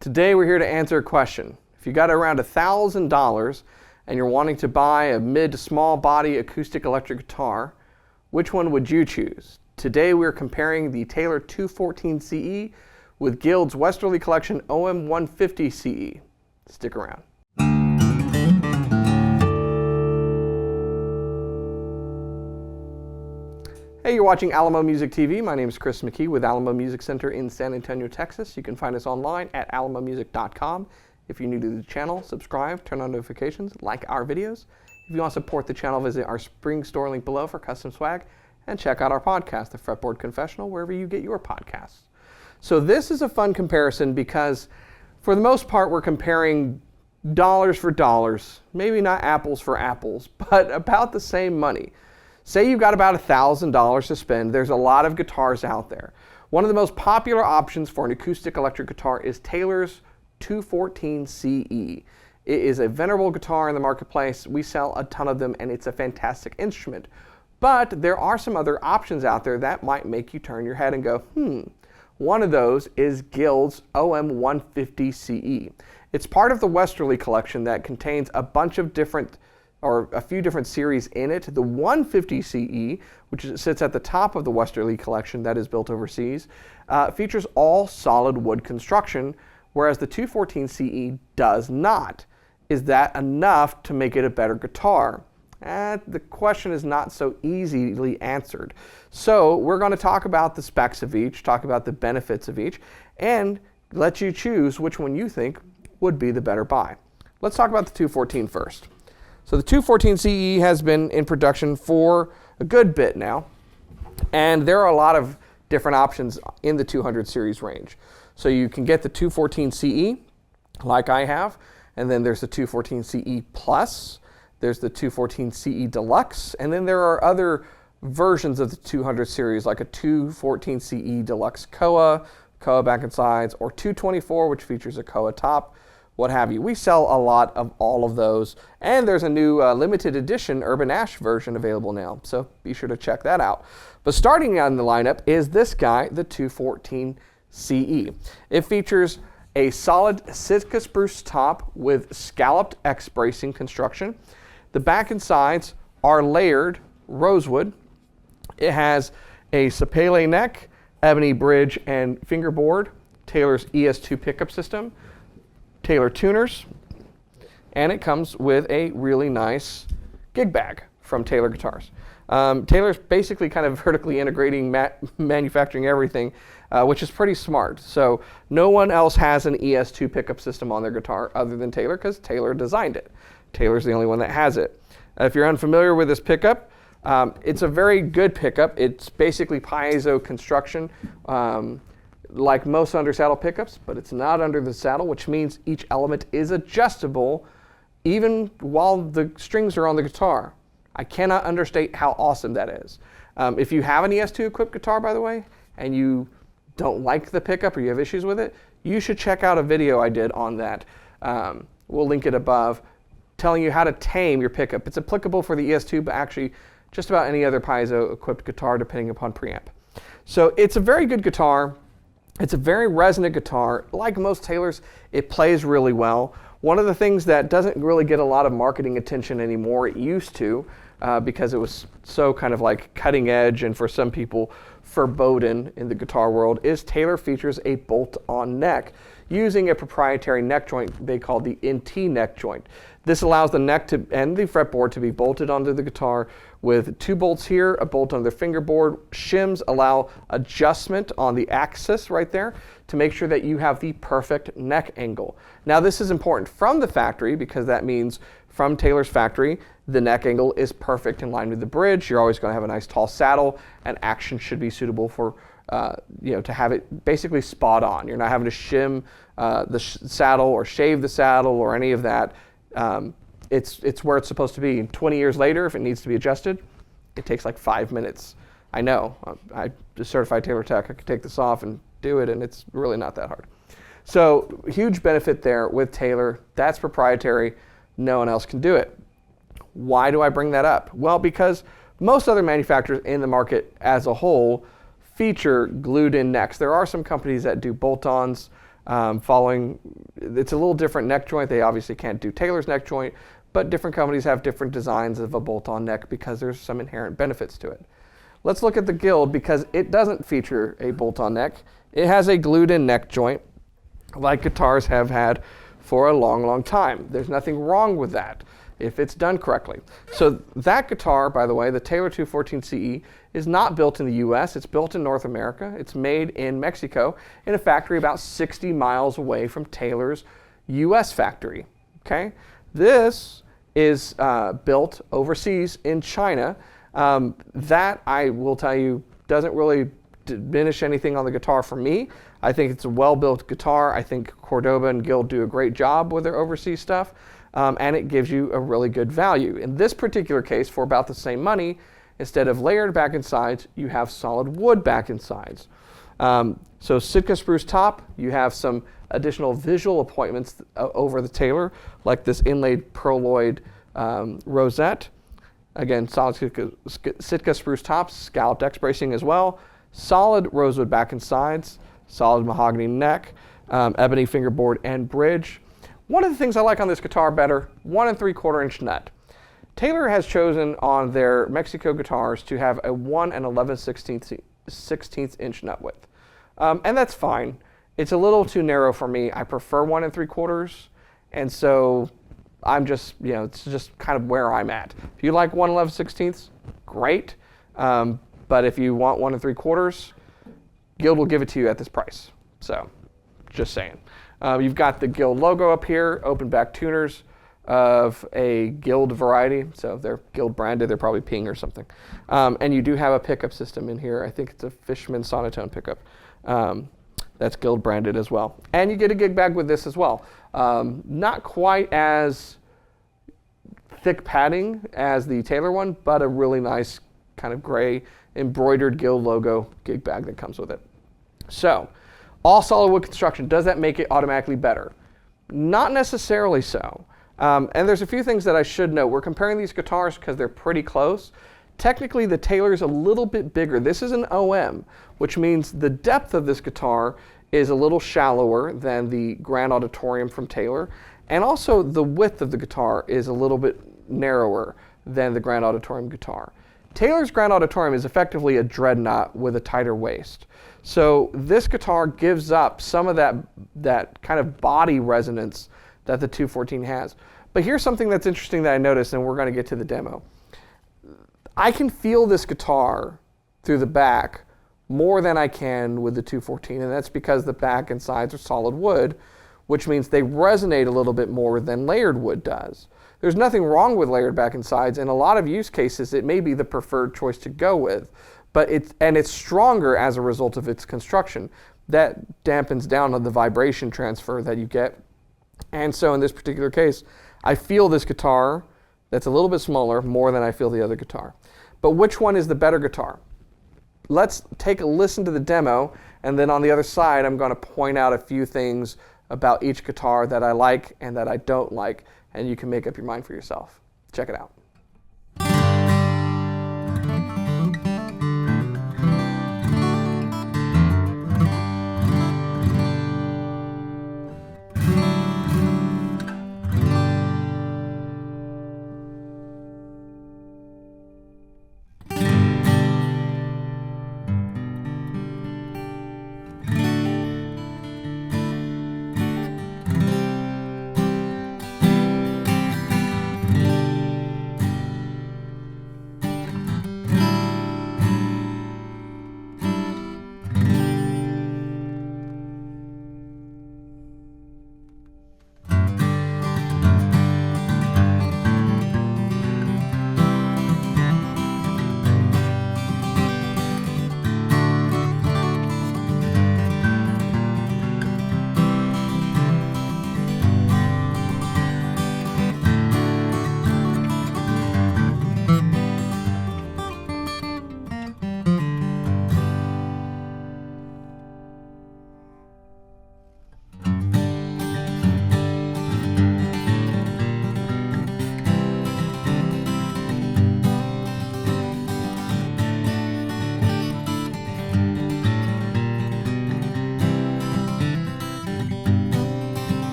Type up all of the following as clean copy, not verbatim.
Today we're here to answer a question. If you got around $1,000 and you're wanting to buy a mid to small body acoustic electric guitar, which one would you choose? Today we're comparing the Taylor 214CE with Guild's Westerly Collection OM-150ce. Stick around. Hey, you're watching Alamo Music TV. My name is Chris McKee with Alamo Music Center in San Antonio, Texas. You can find us online at alamomusic.com. If you're new to the channel, subscribe, turn on notifications, like our videos. If you want to support the channel, visit our spring store link below for custom swag, and check out our podcast, the Fretboard Confessional, wherever you get your podcasts. So this is a fun comparison because for the most part, we're comparing dollars for dollars, maybe not apples for apples, but about the same money. Say you've got about $1,000 to spend. There's a lot of guitars out there. One of the most popular options for an acoustic electric guitar is Taylor's 214CE. It is a venerable guitar in the marketplace. We sell a ton of them and it's a fantastic instrument. But there are some other options out there that might make you turn your head and go, One of those is Guild's OM-150ce. It's part of the Westerly collection that contains a bunch of different a few different series in it. The 150ce, which sits at the top of the Westerly collection that is built overseas, features all solid wood construction, whereas the 214ce does not. Is that enough to make it a better guitar? The question is not so easily answered. So we're going to talk about the specs of each, talk about the benefits of each, and let you choose which one you think would be the better buy. Let's talk about the 214 first. So the 214CE has been in production for a good bit now, and there are a lot of different options in the 200 series range. So you can get the 214CE, like I have, and then there's the 214CE Plus, there's the 214CE Deluxe, and then there are other versions of the 200 series, like a 214CE Deluxe Koa back and sides, or 224, which features a Koa top, what have you. We sell a lot of all of those, and there's a new limited edition Urban Ash version available now, so be sure to check that out. But starting on the lineup is this guy, the 214CE. It features a solid Sitka spruce top with scalloped X bracing construction. The back and sides are layered rosewood. It has a sapele neck, ebony bridge and fingerboard, Taylor's ES2 pickup system, Taylor tuners, and it comes with a really nice gig bag from Taylor Guitars. Taylor's basically kind of vertically integrating manufacturing everything, which is pretty smart. So no one else has an ES2 pickup system on their guitar other than Taylor, because Taylor designed it. Taylor's the only one that has it. If you're unfamiliar with this pickup, it's a very good pickup. It's basically piezo construction, like most under saddle pickups, but it's not under the saddle, which means each element is adjustable even while the strings are on the guitar. I cannot understate how awesome that is. If you have an ES2 equipped guitar, by the way, and you don't like the pickup or you have issues with it, you should check out a video I did on that. We'll link it above, telling you how to tame your pickup. It's applicable for the ES2, but actually just about any other piezo equipped guitar depending upon preamp. So it's a very good guitar. It's a very resonant guitar. Like most Taylors, it plays really well. One of the things that doesn't really get a lot of marketing attention anymore, it used to, because it was so kind of like cutting edge and for some people forbidden in the guitar world, is Taylor features a bolt-on neck using a proprietary neck joint they call the NT neck joint. This allows the neck and the fretboard to be bolted onto the guitar with 2 bolts here, a bolt on the fingerboard. Shims allow adjustment on the axis right there to make sure that you have the perfect neck angle. Now this is important from the factory because that means from Taylor's factory, the neck angle is perfect in line with the bridge. You're always going to have a nice tall saddle, and action should be suitable for to have it basically spot on. You're not having to shim the saddle or shave the saddle or any of that. It's where it's supposed to be. 20 years later, if it needs to be adjusted, it takes like 5 minutes. I know. I'm a certified Taylor tech. I could take this off and do it, and it's really not that hard. So huge benefit there with Taylor. That's proprietary. No one else can do it. Why do I bring that up? Well, because most other manufacturers in the market as a whole feature glued-in necks. There are some companies that do bolt-ons, It's a little different neck joint. They obviously can't do Taylor's neck joint, but different companies have different designs of a bolt-on neck because there's some inherent benefits to it. Let's look at the Guild because it doesn't feature a bolt-on neck. It has a glued-in neck joint like guitars have had for a long, long time. There's nothing wrong with that if it's done correctly. So that guitar, by the way, the Taylor 214CE, is not built in the US, it's built in North America. It's made in Mexico in a factory about 60 miles away from Taylor's US factory, okay? This is built overseas in China. That, I will tell you, doesn't really diminish anything on the guitar for me. I think it's a well-built guitar. I think Cordoba and Guild do a great job with their overseas stuff, and it gives you a really good value. In this particular case, for about the same money, instead of layered back and sides, you have solid wood back and sides. So Sitka spruce top, you have some additional visual appointments over the Taylor, like this inlaid pearloid rosette. Again, solid Sitka spruce tops, scalloped X bracing as well, solid rosewood back and sides, solid mahogany neck, ebony fingerboard and bridge. One of the things I like on this guitar better, 1 3/4 inch nut. Taylor has chosen on their Mexico guitars to have a 1 11/16 inch nut width. And that's fine. It's a little too narrow for me. I prefer 1 3/4, and so I'm just, it's just kind of where I'm at. If you like 1 11/16, great. But if you want 1 3/4, Guild will give it to you at this price. So, just saying. You've got the Guild logo up here, open back tuners of a Guild variety. So if they're Guild branded, they're probably Ping or something. And you do have a pickup system in here. I think it's a Fishman Sonotone pickup. That's Guild branded as well. And you get a gig bag with this as well. Not quite as thick padding as the Taylor one, but a really nice kind of gray embroidered Guild logo gig bag that comes with it. So, all solid wood construction, does that make it automatically better? Not necessarily so. And there's a few things that I should note. We're comparing these guitars because they're pretty close. Technically, the Taylor's a little bit bigger. This is an OM, which means the depth of this guitar is a little shallower than the Grand Auditorium from Taylor. And also, the width of the guitar is a little bit narrower than the Grand Auditorium guitar. Taylor's Grand Auditorium is effectively a dreadnought with a tighter waist. So this guitar gives up some of that kind of body resonance that the 214 has. But here's something that's interesting that I noticed, and we're going to get to the demo. I can feel this guitar through the back more than I can with the 214, and that's because the back and sides are solid wood, which means they resonate a little bit more than layered wood does. There's nothing wrong with layered back and sides. In a lot of use cases, it may be the preferred choice to go with, but it's stronger as a result of its construction. That dampens down on the vibration transfer that you get. And so in this particular case, I feel this guitar that's a little bit smaller more than I feel the other guitar. But which one is the better guitar? Let's take a listen to the demo, and then on the other side, I'm going to point out a few things about each guitar that I like and that I don't like, and you can make up your mind for yourself. Check it out.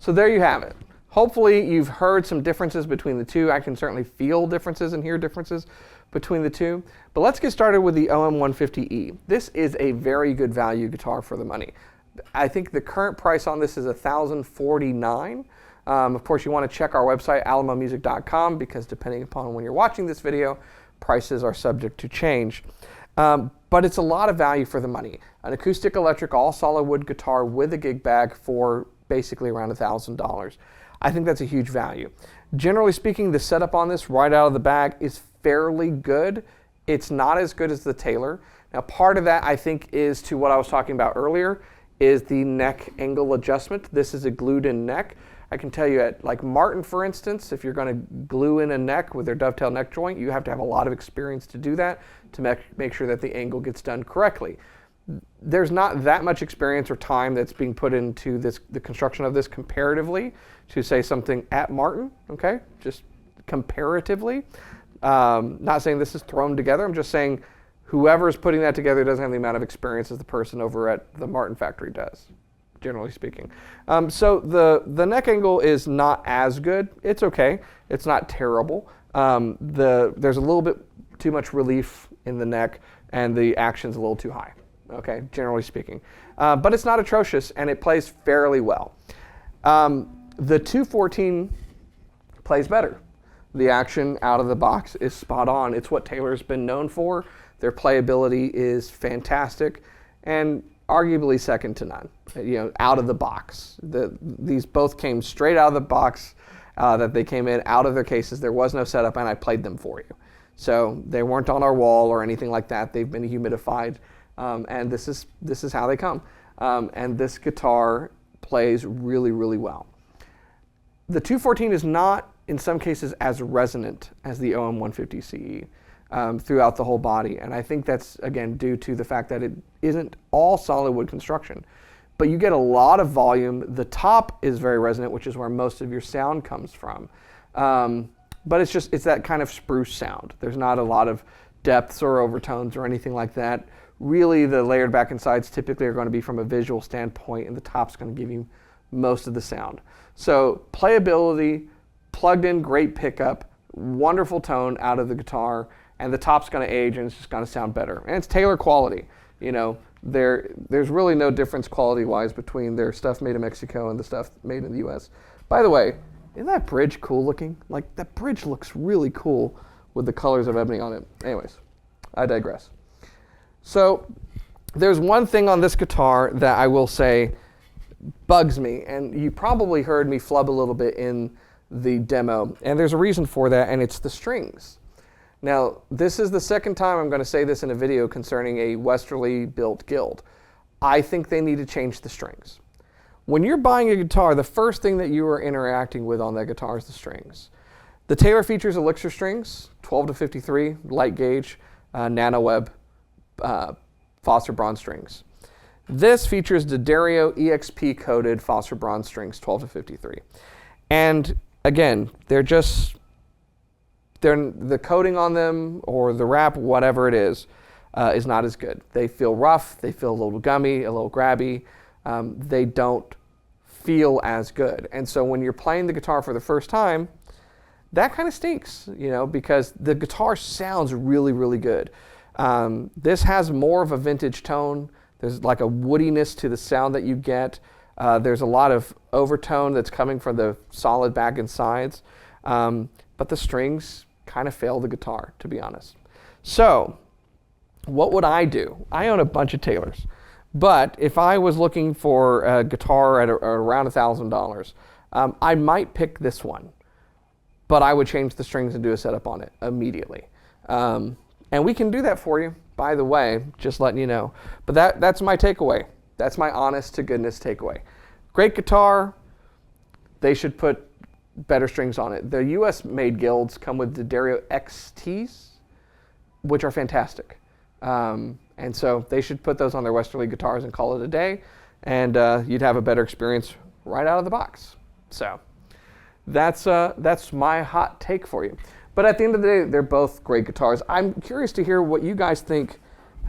So there you have it. Hopefully you've heard some differences between the two. I can certainly feel differences and hear differences between the two. But let's get started with the OM-150e. This is a very good value guitar for the money. I think the current price on this is $1,049. Of course, you want to check our website, alamomusic.com, because depending upon when you're watching this video, prices are subject to change. But it's a lot of value for the money. An acoustic electric all solid wood guitar with a gig bag for basically around $1,000. I think that's a huge value. Generally speaking, the setup on this right out of the bag is fairly good. It's not as good as the Taylor. Now, part of that I think is to what I was talking about earlier, is the neck angle adjustment. This is a glued in neck. I can tell you at like Martin, for instance, if you're going to glue in a neck with their dovetail neck joint, you have to have a lot of experience to do that, to make sure that the angle gets done correctly. There's not that much experience or time that's being put into the construction of this comparatively to say something at Martin, okay? Just comparatively. Not saying this is thrown together. I'm just saying whoever is putting that together doesn't have the amount of experience as the person over at the Martin factory does, generally speaking. So the neck angle is not as good. It's okay. It's not terrible. There's a little bit too much relief in the neck, and the action's a little too high, okay, generally speaking. But it's not atrocious, and it plays fairly well. The 214 plays better. The action out of the box is spot on. It's what Taylor's been known for. Their playability is fantastic, and arguably second to none, out of the box. These both came straight out of the box, that they came in out of their cases. There was no setup, and I played them for you. So they weren't on our wall or anything like that. They've been humidified, and this is how they come. And this guitar plays really, really well. The 214 is not, in some cases, as resonant as the OM-150ce. Throughout the whole body, and I think that's again due to the fact that it isn't all solid wood construction, but you get a lot of volume. The top is very resonant, which is where most of your sound comes from, but it's that kind of spruce sound. There's not a lot of depths or overtones or anything like that. Really, the layered back and sides typically are going to be from a visual standpoint, and the top's going to give you most of the sound. So playability, plugged in, great pickup, wonderful tone out of the guitar. And the top's going to age, and it's just going to sound better. And it's Taylor quality. There's really no difference quality-wise between their stuff made in Mexico and the stuff made in the U.S. By the way, isn't that bridge cool looking? Like, that bridge looks really cool with the colors of ebony on it. Anyways, I digress. So there's one thing on this guitar that I will say bugs me, and you probably heard me flub a little bit in the demo, and there's a reason for that, and it's the strings. Now, this is the second time I'm going to say this in a video concerning a Westerly built Guild. I think they need to change the strings. When you're buying a guitar, the first thing that you are interacting with on that guitar is the strings. The Taylor features Elixir strings, 12 to 53, light gauge, nano web, Foster bronze strings. This features the D'Addario EXP coated Foster bronze strings, 12 to 53. And again, the coating on them or the wrap, whatever it is not as good. They feel rough, they feel a little gummy, a little grabby. They don't feel as good. And so when you're playing the guitar for the first time, that kind of stinks, because the guitar sounds really, really good. This has more of a vintage tone. There's like a woodiness to the sound that you get. There's a lot of overtone that's coming from the solid back and sides. But the strings kind of fail the guitar, to be honest. So what would I do? I own a bunch of Taylors, but if I was looking for a guitar at around $1,000, I might pick this one, but I would change the strings and do a setup on it immediately. And we can do that for you, by the way, just letting you know. But that's my takeaway. That's my honest to goodness takeaway. Great guitar. They should put better strings on it. The US made Guilds come with the D'Addario XTs, which are fantastic. And so they should put those on their Westerly guitars and call it a day, and you'd have a better experience right out of the box. So that's my hot take for you. But at the end of the day, they're both great guitars. I'm curious to hear what you guys think.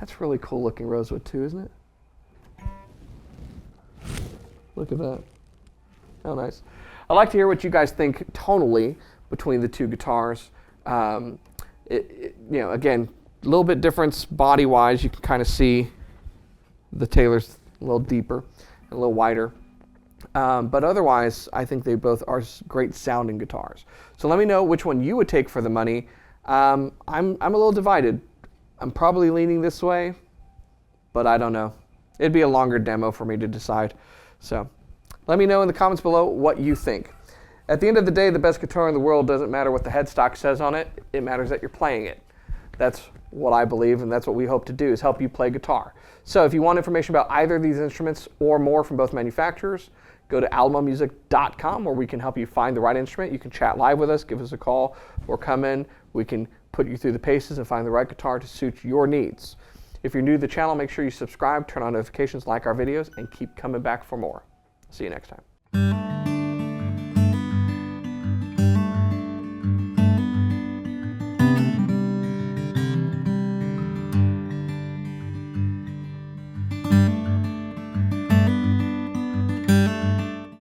That's really cool looking rosewood too, isn't it? Look at that. Oh, nice. I'd like to hear what you guys think tonally between the two guitars. You know, again, a little bit difference body-wise. You can kind of see the Taylor's a little deeper and a little wider. But otherwise, I think they both are great sounding guitars. So let me know which one you would take for the money. I'm a little divided. I'm probably leaning this way, but I don't know. It'd be a longer demo for me to decide. So let me know in the comments below what you think. At the end of the day, the best guitar in the world doesn't matter what the headstock says on it. It matters that you're playing it. That's what I believe, and that's what we hope to do, is help you play guitar. So if you want information about either of these instruments or more from both manufacturers, go to alamomusic.com, where we can help you find the right instrument. You can chat live with us, give us a call, or come in. We can put you through the paces and find the right guitar to suit your needs. If you're new to the channel, make sure you subscribe, turn on notifications, like our videos, and keep coming back for more. See you next time.